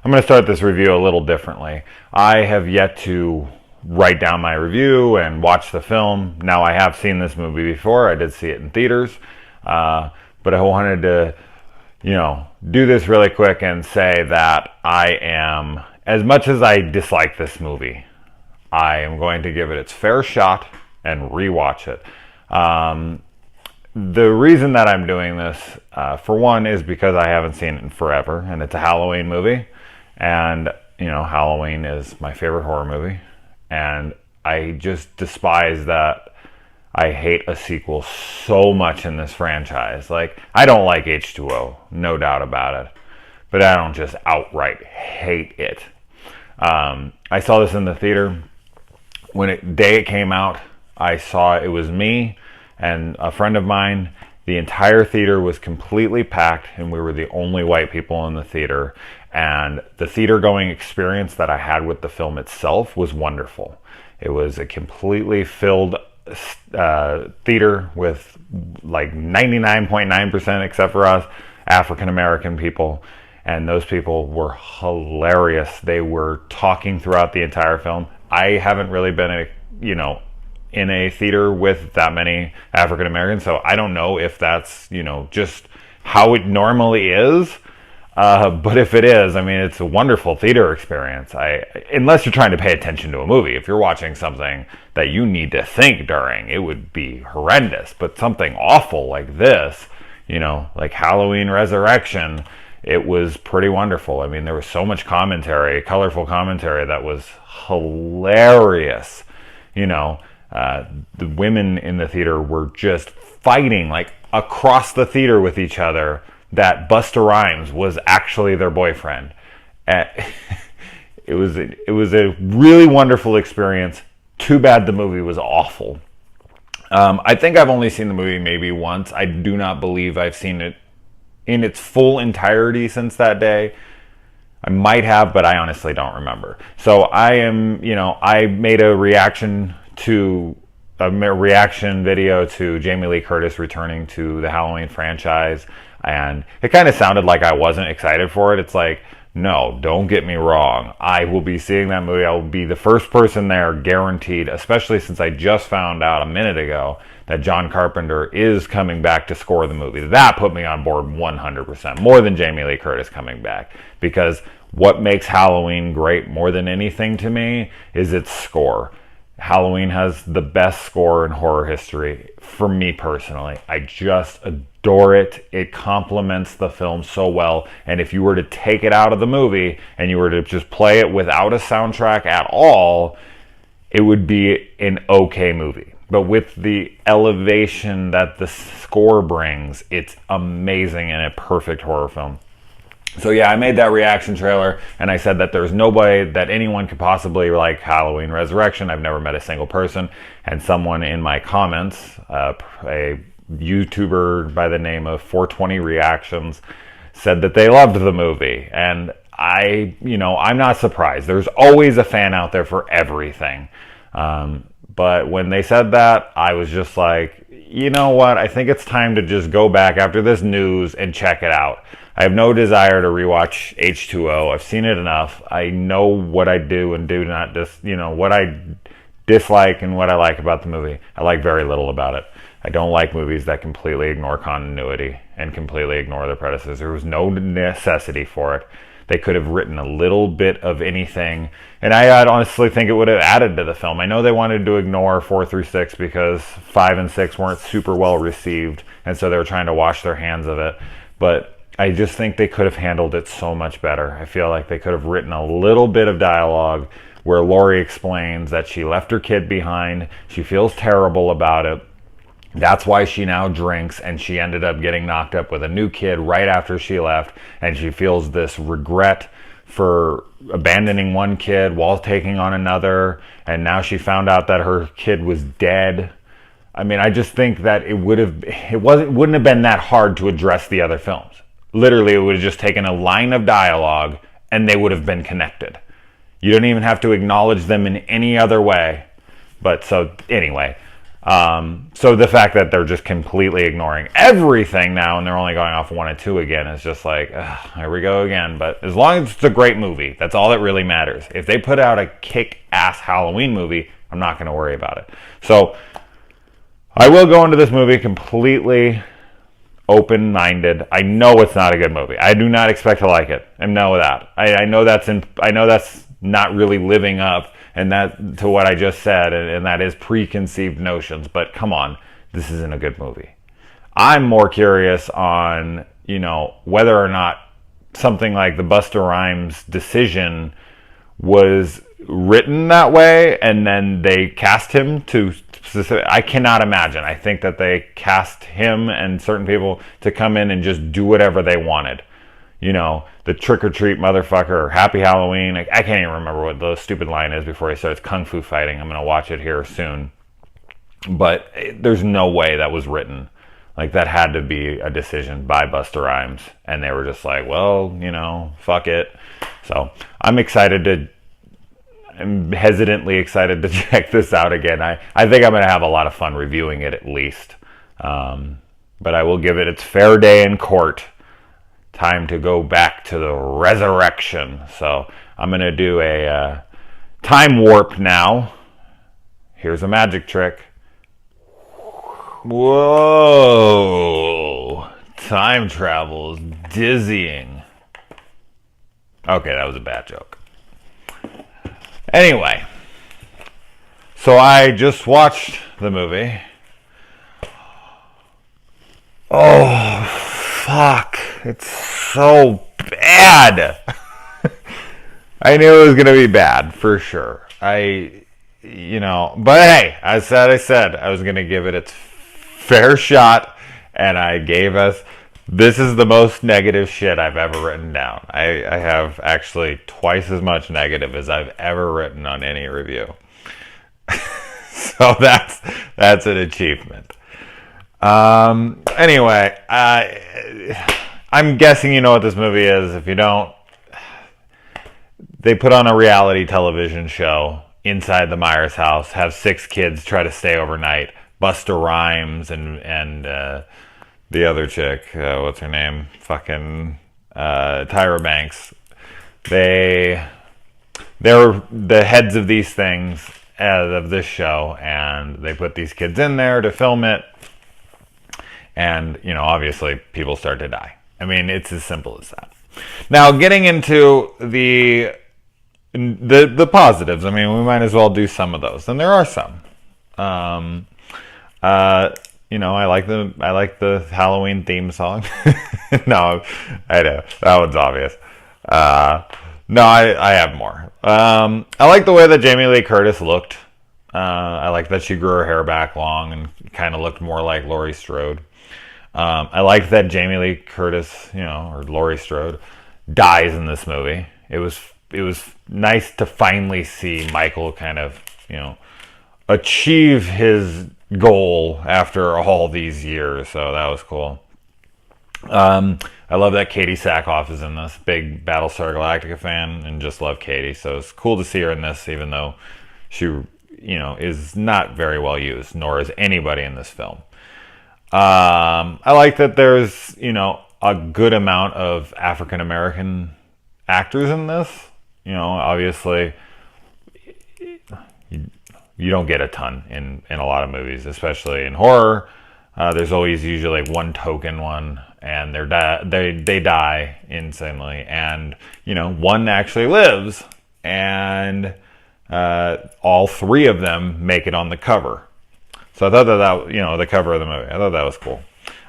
I'm going to start this review a little differently. I have yet to write down my review and watch the film. Now, I have seen this movie before. I did see it in theaters. But I wanted to, do this really quick and say that I am, as much as I dislike this movie, I am going to give it its fair shot and rewatch it. The reason that I'm doing this, for one, is because I haven't seen it in forever, and it's a Halloween movie. And, Halloween is my favorite horror movie. And I just despise that I hate a sequel so much in this franchise. Like, I don't like H2O, no doubt about it. But I don't just outright hate it. I saw this in the theater. Day it came out, I saw it was me and a friend of mine. The entire theater was completely packed, and we were the only white people in the theater. And the theater going experience that I had with the film itself was wonderful. It was a completely filled theater with like 99.9%, except for us, African American people. And those people were hilarious. They were talking throughout the entire film. I haven't really been in a theater with that many African Americans, so I don't know if that's, just how it normally is. But if it is, it's a wonderful theater experience. Unless you're trying to pay attention to a movie. If you're watching something that you need to think during, it would be horrendous. But something awful like this, like Halloween Resurrection, it was pretty wonderful. There was so much commentary, colorful commentary that was hilarious. The women in the theater were just fighting like across the theater with each other that Busta Rhymes was actually their boyfriend. It was a really wonderful experience. Too bad the movie was awful. I think I've only seen the movie maybe once. I do not believe I've seen it in its full entirety since that day. I might have, but I honestly don't remember. So I made a reaction video to Jamie Lee Curtis returning to the Halloween franchise, and it kind of sounded like I wasn't excited for it. It's like, no, don't get me wrong. I will be seeing that movie. I will be the first person there, guaranteed, especially since I just found out a minute ago that John Carpenter is coming back to score the movie. That put me on board 100%, more than Jamie Lee Curtis coming back, because what makes Halloween great more than anything to me is its score. Halloween has the best score in horror history for me personally. I just adore it. It complements the film so well. And if you were to take it out of the movie and you were to just play it without a soundtrack at all, it would be an okay movie. But with the elevation that the score brings, it's amazing and a perfect horror film. So yeah, I made that reaction trailer, and I said that there's no way that anyone could possibly like Halloween Resurrection. I've never met a single person. And someone in my comments, a YouTuber by the name of 420 Reactions, said that they loved the movie. And I'm not surprised. There's always a fan out there for everything. But when they said that, I was just like, you know what? I think it's time to just go back after this news and check it out. I have no desire to rewatch H2O. I've seen it enough. I know what I do and do not what I dislike and what I like about the movie. I like very little about it. I don't like movies that completely ignore continuity and completely ignore their predecessors. There was no necessity for it. They could have written a little bit of anything, and I'd honestly think it would have added to the film. I know they wanted to ignore 4 through 6 because 5 and 6 weren't super well received, and so they were trying to wash their hands of it. But I just think they could have handled it so much better. I feel like they could have written a little bit of dialogue where Laurie explains that she left her kid behind. She feels terrible about it. That's why she now drinks, and she ended up getting knocked up with a new kid right after she left, and she feels this regret for abandoning one kid while taking on another, and now she found out that her kid was dead. I just think that it wouldn't have been that hard to address the other films. Literally, it would have just taken a line of dialogue and they would have been connected. You don't even have to acknowledge them in any other way. But so anyway, So the fact that they're just completely ignoring everything now and they're only going off 1 and 2 again is just like, ugh, here we go again. But as long as it's a great movie, that's all that really matters. If they put out a kick-ass Halloween movie, I'm not going to worry about it. So I will go into this movie completely open-minded. I know it's not a good movie. I do not expect to like it. I know that. I know that's not really living up and that to what I just said, and that is preconceived notions. But come on, this isn't a good movie. I'm more curious on, whether or not something like the Busta Rhymes decision was written that way and then they cast him to specific. I cannot imagine. I think that they cast him and certain people to come in and just do whatever they wanted. The trick-or-treat motherfucker or Happy Halloween. I can't even remember what the stupid line is before he starts kung fu fighting. I'm going to watch it here soon. But there's no way that was written. Like, that had to be a decision by Busta Rhymes. And they were just like, well, fuck it. So I'm hesitantly excited to check this out again. I think I'm going to have a lot of fun reviewing it at least. But I will give it its fair day in court. Time to go back to the resurrection. So I'm going to do a time warp now. Here's a magic trick. Whoa. Time travel is dizzying. Okay, that was a bad joke. Anyway, so I just watched the movie. Oh, fuck. It's so bad. I knew it was going to be bad for sure. But hey, I said I was going to give it its fair shot, and I gave us, this is the most negative shit I've ever written down. I have actually twice as much negative as I've ever written on any review. So that's an achievement. Anyway, I'm guessing you know what this movie is. If you don't, they put on a reality television show inside the Myers house, have 6 kids try to stay overnight. Busta Rhymes and the other chick, what's her name? Fucking Tyra Banks. They're the heads of these things, of this show, and they put these kids in there to film it. And, obviously people start to die. I mean, it's as simple as that. Now, getting into the positives, I mean, we might as well do some of those. And there are some. I like the Halloween theme song. No, I know. That one's obvious. No, I have more. I like the way that Jamie Lee Curtis looked. I like that she grew her hair back long and kind of looked more like Laurie Strode. I like that Jamie Lee Curtis, or Laurie Strode, dies in this movie. It was nice to finally see Michael kind of, achieve his goal after all these years. So that was cool. I love that Katie Sackhoff is in this. Big Battlestar Galactica fan, and just love Katie. So it's cool to see her in this, even though she, is not very well used, nor is anybody in this film. I like that there's, a good amount of African American actors in this. Obviously, you don't get a ton in a lot of movies, especially in horror. There's always usually one token one, and they die instantly, and one actually lives, and all 3 of them make it on the cover. So I thought that the cover of the movie, I thought that was cool.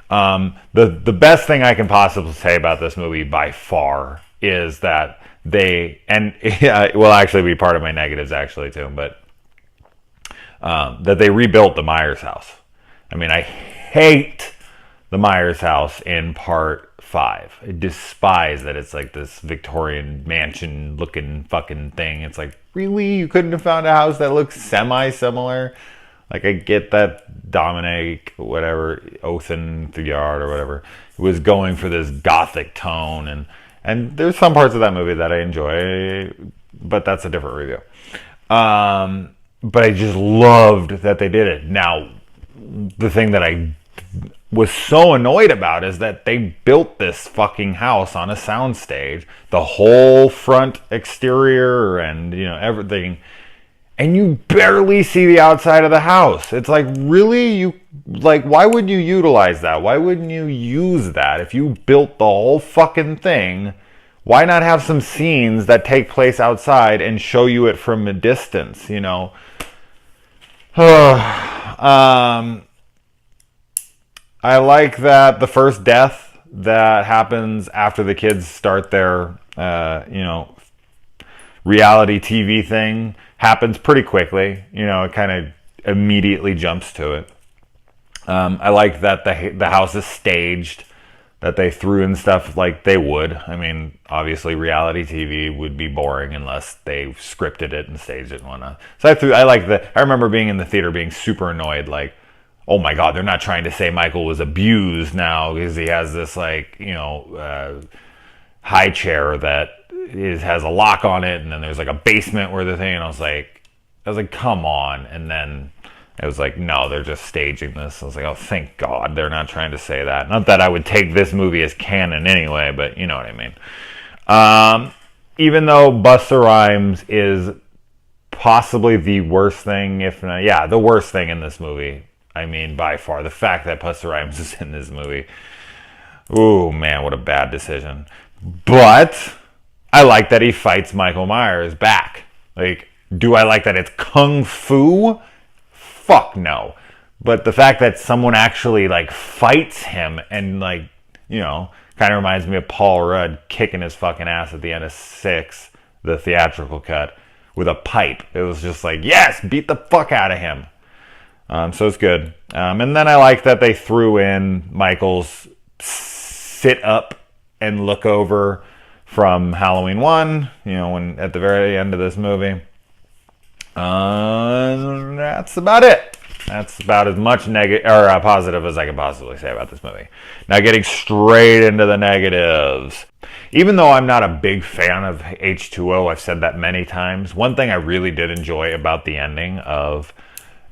The best thing I can possibly say about this movie by far is that it will actually be part of my negatives actually too, but that they rebuilt the Myers house. I mean, I hate the Myers house in part 5. I despise that it's like this Victorian mansion looking fucking thing. It's like, really? You couldn't have found a house that looks semi-similar? Like, I get that Dominic, whatever, Othen Thuyard or whatever, was going for this gothic tone. And there's some parts of that movie that I enjoy, but that's a different review. But I just loved that they did it. Now, the thing that I was so annoyed about is that they built this fucking house on a soundstage, the whole front exterior and, you know, everything, and you barely see the outside of the house. It's like, really? You, like, why wouldn't you utilize that? Why wouldn't you use that? If you built the whole fucking thing, why not have some scenes that take place outside and show you it from a distance, you know? I like that the first death that happens after the kids start their, you know, reality TV thing happens pretty quickly. You know, it kind of immediately jumps to it. I like that the house is staged, that they threw in stuff like they would. I mean, obviously reality TV would be boring unless they scripted it and staged it and whatnot. So I like that. I remember being in the theater being super annoyed, like, oh my God, they're not trying to say Michael was abused now because he has this, like, you know, high chair that has a lock on it, and then there's like a basement where the thing, and I was like, come on. And then it was like, no, they're just staging this. I was like, oh, thank God they're not trying to say that. Not that I would take this movie as canon anyway, but you know what I mean. Even though Busta Rhymes is possibly the worst thing, if not, yeah, the worst thing in this movie. I mean, by far, the fact that Busta Rhymes is in this movie. Ooh, man, what a bad decision. But I like that he fights Michael Myers back. Like, do I like that it's kung fu? Fuck no. But the fact that someone actually, like, fights him and, like, you know, kind of reminds me of Paul Rudd kicking his fucking ass at the end of 6, the theatrical cut, with a pipe. It was just like, yes, beat the fuck out of him. So it's good. And then I like that they threw in Michael's sit up and look over from Halloween 1, you know, when at the very end of this movie. That's about it. That's about as much negative or positive as I can possibly say about this movie. Now getting straight into the negatives. Even though I'm not a big fan of H2O, I've said that many times, one thing I really did enjoy about the ending of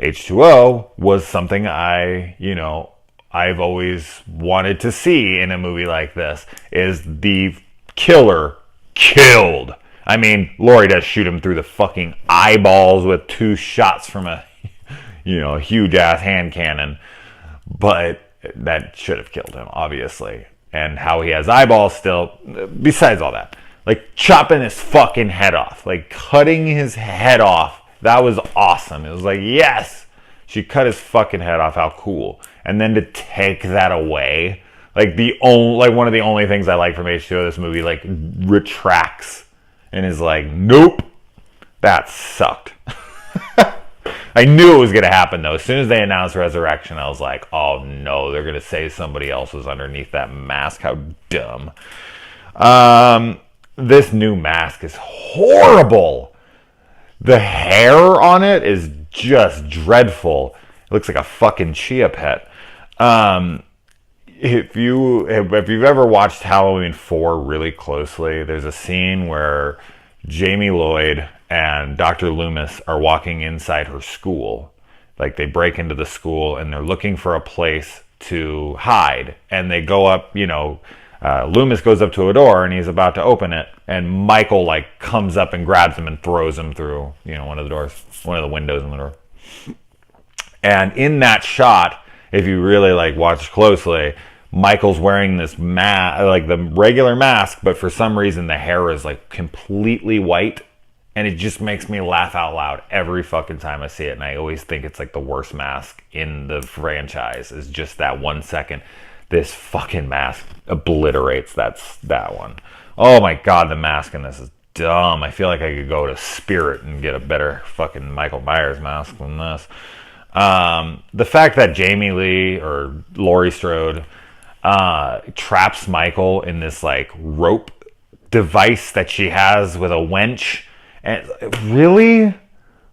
H2O was something I've always wanted to see in a movie like this, is the killer killed. I mean, Laurie does shoot him through the fucking eyeballs with 2 shots from a, you know, huge ass hand cannon, but that should have killed him, obviously. And how he has eyeballs still, besides all that, like chopping his fucking head off, like cutting his head off. That was awesome. It was like, yes, she cut his fucking head off. How cool. And then to take that away, like one of the only things I like from H2O, this movie, like, retracts and is like, nope, that sucked. I knew it was going to happen, though. As soon as they announced Resurrection, I was like, oh no, they're going to say somebody else was underneath that mask. How dumb. This new mask is horrible. The hair on it is just dreadful. It looks like a fucking chia pet. If you've ever watched Halloween 4 really closely, there's a scene where Jamie Lloyd and Dr. Loomis are walking inside her school. Like, they break into the school and they're looking for a place to hide. And they go up, you know, Loomis goes up to a door and he's about to open it, and Michael, like, comes up and grabs him and throws him through, you know, one of the windows in the door. And in that shot, if you really, like, watch closely, Michael's wearing this mask, like the regular mask, but for some reason the hair is, like, completely white, and it just makes me laugh out loud every fucking time I see it. And I always think it's like the worst mask in the franchise, is just that 1 second. This fucking mask obliterates that one. Oh my God, the mask in this is dumb. I feel like I could go to Spirit and get a better fucking Michael Myers mask than this. The fact that Jamie Lee, or Laurie Strode, traps Michael in this, like, rope device that she has with a winch. And really?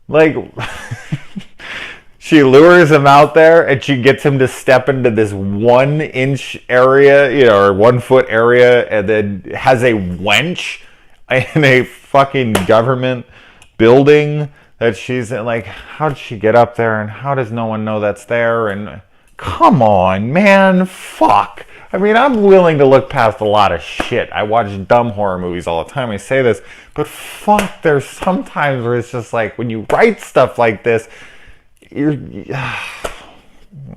Like, she lures him out there and she gets him to step into this 1 inch area, you know, or 1 foot area, and then has a wench in a fucking government building that she's like, how did she get up there, and how does no one know that's there? And come on, man, fuck. I mean, I'm willing to look past a lot of shit. I watch dumb horror movies all the time. I say this, but fuck, there's some times where it's just like, when you write stuff like this, you're,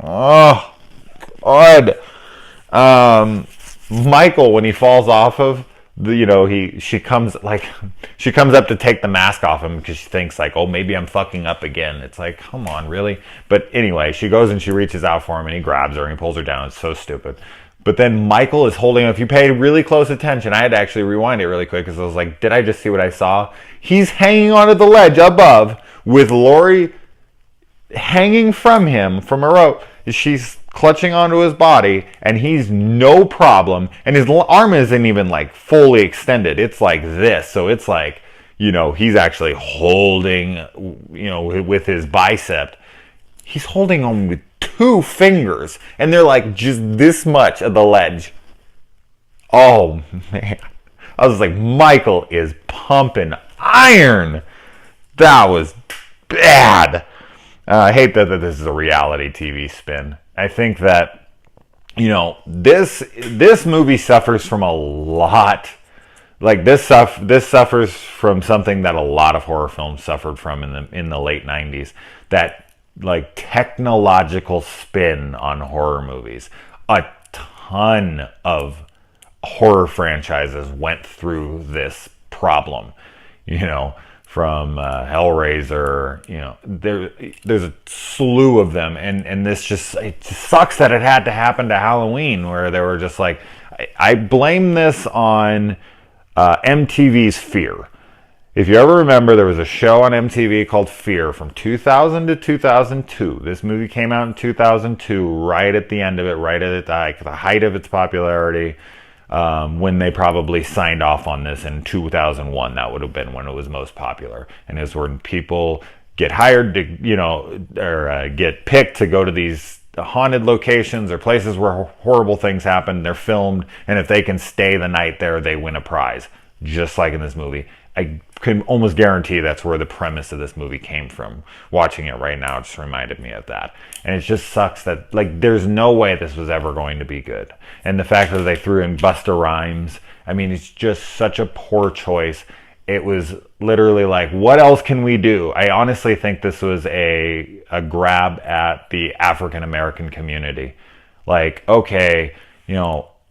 oh, God. Michael, when he falls off of she comes up to take the mask off him because she thinks like, oh, maybe I'm fucking up again. It's like, come on, really? But anyway, she goes and she reaches out for him and he grabs her and he pulls her down. It's so stupid. But then Michael is holding, if you paid really close attention, I had to actually rewind it really quick because I was like, did I just see what I saw? He's hanging onto the ledge above with Lori hanging from him from a rope. She's clutching onto his body and he's no problem. And his arm isn't even like fully extended. It's like this. So it's like, he's actually holding, with his bicep. He's holding on with 2 fingers and they're like just this much of the ledge. Oh man. I was like, Michael is pumping iron. That was bad. I hate that this is a reality TV spin. I think that, this movie suffers from a lot. Like this suffers from something that a lot of horror films suffered from in the late 90s. That like technological spin on horror movies. A ton of horror franchises went through this problem, from Hellraiser, there's a slew of them, and this it just sucks that it had to happen to Halloween, where they were just like, I blame this on MTV's Fear. If you ever remember, there was a show on MTV called Fear from 2000 to 2002. This movie came out in 2002, right at the end of it, right at the height of its popularity, when they probably signed off on this in 2001. That would have been when it was most popular. And it was when people get hired to, or get picked to go to these haunted locations or places where horrible things happen. They're filmed, and if they can stay the night there, they win a prize. Just like in this movie. I can almost guarantee that's where the premise of this movie came from. Watching it right now just reminded me of that. And it just sucks that, there's no way this was ever going to be good. And the fact that they threw in Busta Rhymes, I mean, it's just such a poor choice. It was literally like, what else can we do? I honestly think this was a grab at the African American community. Like, okay,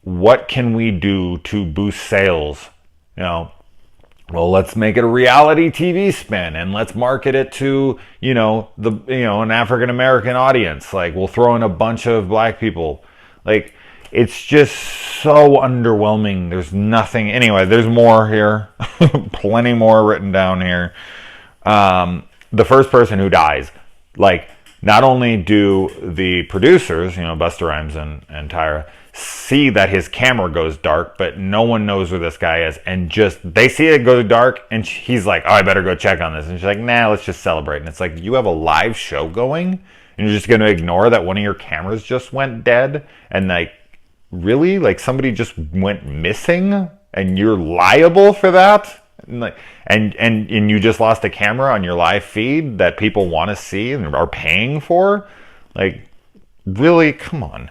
what can we do to boost sales? Well, let's make it a reality TV spin and let's market it to, an African American audience. Like, we'll throw in a bunch of black people. Like, it's just so underwhelming. There's nothing. Anyway, there's more here. Plenty more written down here. The first person who dies, not only do the producers, Busta Rhymes and Tyra, see that his camera goes dark, but no one knows where this guy is, and they see it go dark, and he's like, oh, I better go check on this, and she's like, nah, let's just celebrate. And it's like, you have a live show going and you're just going to ignore that one of your cameras just went dead, and really, somebody just went missing and you're liable for that, and you just lost a camera on your live feed that people want to see and are paying for. Really, come on.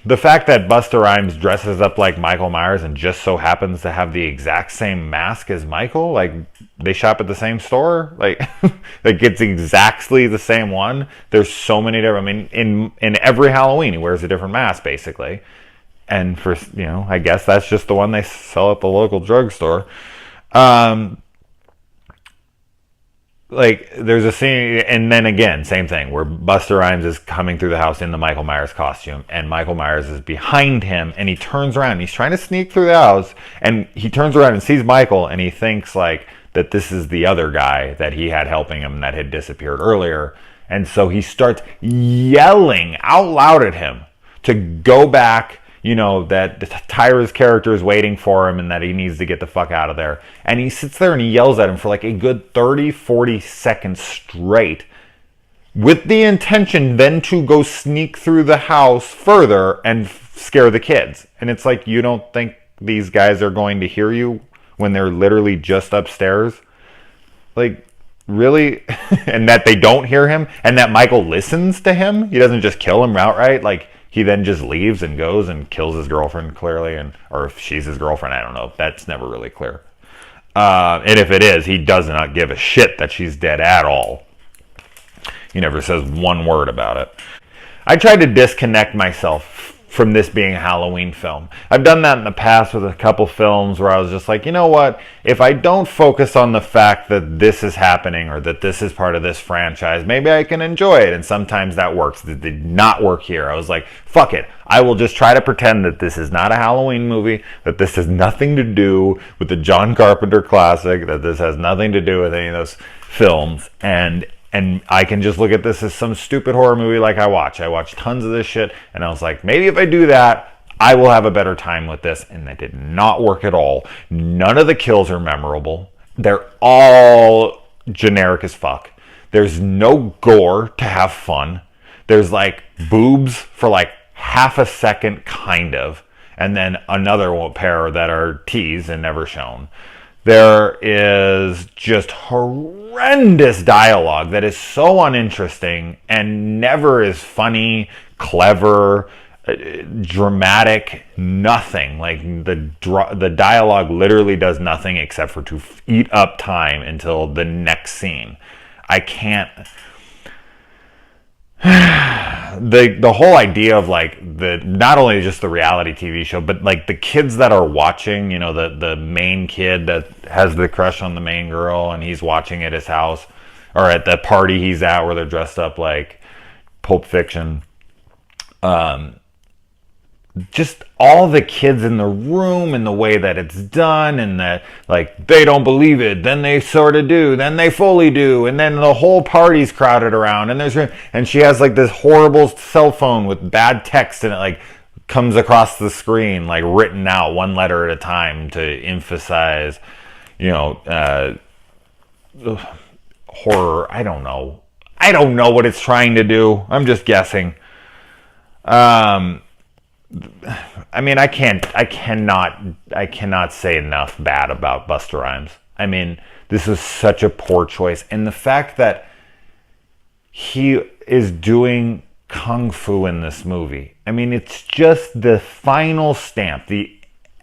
The fact that Busta Rhymes dresses up like Michael Myers and just so happens to have the exact same mask as Michael, they shop at the same store, it's exactly the same one. There's so many different, in every Halloween he wears a different mask basically, and for I guess that's just the one they sell at the local drugstore. There's a scene, and then again, same thing, where Busta Rhymes is coming through the house in the Michael Myers costume, and Michael Myers is behind him, and he turns around, and he's trying to sneak through the house, and he turns around and sees Michael, and he thinks, that this is the other guy that he had helping him that had disappeared earlier, and so he starts yelling out loud at him to go back, that Tyra's character is waiting for him and that he needs to get the fuck out of there. And he sits there and he yells at him for a good 30, 40 seconds straight, with the intention then to go sneak through the house further and scare the kids. And it's like, you don't think these guys are going to hear you when they're literally just upstairs? Like, really? And that they don't hear him, and that Michael listens to him. He doesn't just kill him outright. Like, he then just leaves and goes and kills his girlfriend, clearly, and or if she's his girlfriend, I don't know. That's never really clear. And if it is, he does not give a shit that she's dead at all. He never says one word about it. I tried to disconnect myself from this being a Halloween film. I've done that in the past with a couple films where I was just like, you know what? If I don't focus on the fact that this is happening or that this is part of this franchise, maybe I can enjoy it. And sometimes that works. It did not work here. I was like, fuck it. I will just try to pretend that this is not a Halloween movie, that this has nothing to do with the John Carpenter classic, that this has nothing to do with any of those films. And I can just look at this as some stupid horror movie like I watch. I watch tons of this shit, and I was like, maybe if I do that, I will have a better time with this. And that did not work at all. None of the kills are memorable. They're all generic as fuck. There's no gore to have fun. There's like boobs for like half a second, kind of, and then another pair that are teased and never shown. There is just horrendous dialogue that is so uninteresting and never is funny, clever, dramatic, nothing. Like the dialogue literally does nothing except for to eat up time until the next scene. I can't... the whole idea of like the not only just the reality TV show, but like the kids that are watching, you know, the main kid that has the crush on the main girl and he's watching at his house or at the party he's at where they're dressed up like Pulp Fiction. Just all the kids in the room and the way that it's done, and that like they don't believe it, then they sort of do, then they fully do, and then the whole party's crowded around, and she has like this horrible cell phone with bad text, and it like comes across the screen like written out one letter at a time to emphasize, you know, horror. I don't know what it's trying to do. I'm just guessing. I mean, I cannot say enough bad about Busta Rhymes. I mean, this is such a poor choice. And the fact that he is doing kung fu in this movie, I mean, it's just the final stamp, the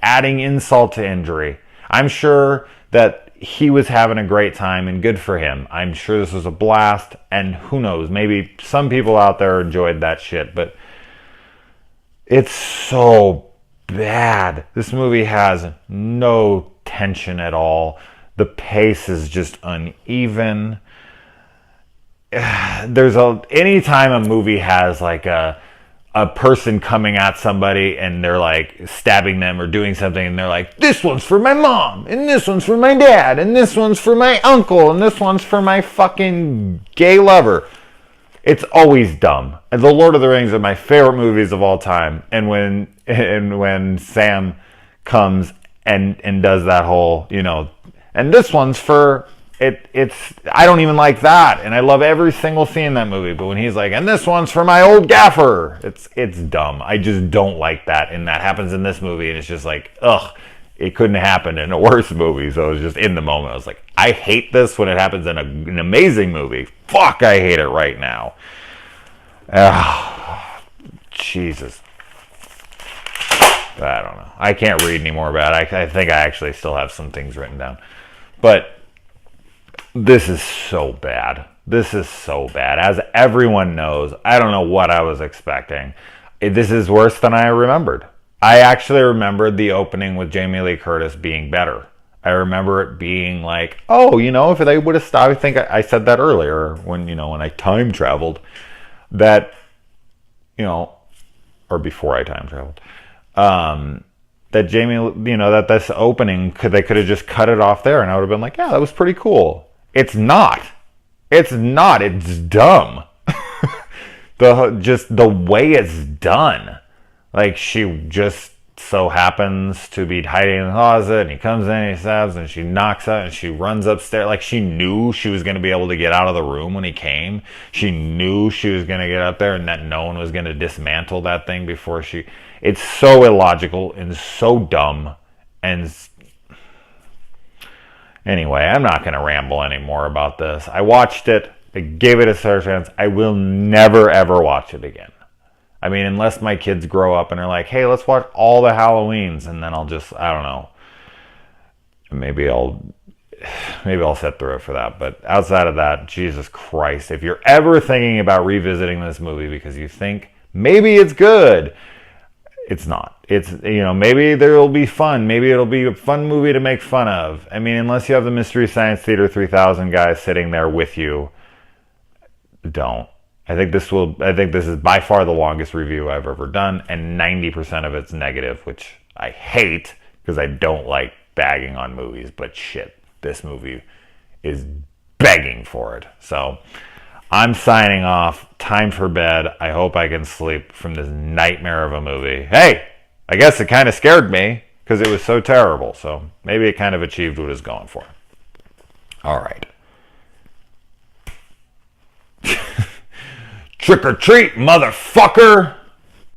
adding insult to injury. I'm sure that he was having a great time and good for him. I'm sure this was a blast, and who knows, maybe some people out there enjoyed that shit, but it's so bad. This movie has no tension at all. The pace is just uneven. Anytime a movie has like a person coming at somebody and they're like stabbing them or doing something and they're like, this one's for my mom, and this one's for my dad, and this one's for my uncle, and this one's for my fucking gay lover. It's always dumb. And The Lord of the Rings are my favorite movies of all time. And when Sam comes and does that whole, you know, and this one's for it's I don't even like that. And I love every single scene in that movie. But when he's like, and this one's for my old gaffer, it's dumb. I just don't like that. And that happens in this movie, and it's just like, ugh. It couldn't happen in a worse movie, so it was just in the moment. I was like, I hate this when it happens in an amazing movie. Fuck, I hate it right now. Jesus. I don't know. I can't read anymore about it. I think I actually still have some things written down. But this is so bad. This is so bad. As everyone knows, I don't know what I was expecting. This is worse than I remembered. I actually remembered the opening with Jamie Lee Curtis being better. I remember it being like, oh, you know, if they would have stopped, I think I said that earlier when I time traveled, that, you know, or before I time traveled, that Jamie, you know, that this opening, they could have just cut it off there and I would have been like, yeah, that was pretty cool. It's not. It's dumb. Just the way it's done. Like, she just so happens to be hiding in the closet, and he comes in, he stabs, and she knocks out, and she runs upstairs. Like, she knew she was going to be able to get out of the room when he came. She knew she was going to get up there, and that no one was going to dismantle that thing before she... It's so illogical and so dumb, and Anyway, I'm not going to ramble anymore about this. I watched it. I gave it a fair chance. I will never, ever watch it again. I mean, unless my kids grow up and are like, hey, let's watch all the Halloweens. And then I'll just, I don't know. Maybe I'll sit through it for that. But outside of that, Jesus Christ. If you're ever thinking about revisiting this movie because you think maybe it's good, it's not. It's, maybe there'll be fun. Maybe it'll be a fun movie to make fun of. I mean, unless you have the Mystery Science Theater 3000 guys sitting there with you, don't. I think this is by far the longest review I've ever done, and 90% of it's negative, which I hate because I don't like bagging on movies, but shit, this movie is begging for it. So I'm signing off. Time for bed. I hope I can sleep from this nightmare of a movie. Hey, I guess it kind of scared me because it was so terrible. So maybe it kind of achieved what it was going for. All right. Trick or treat, motherfucker!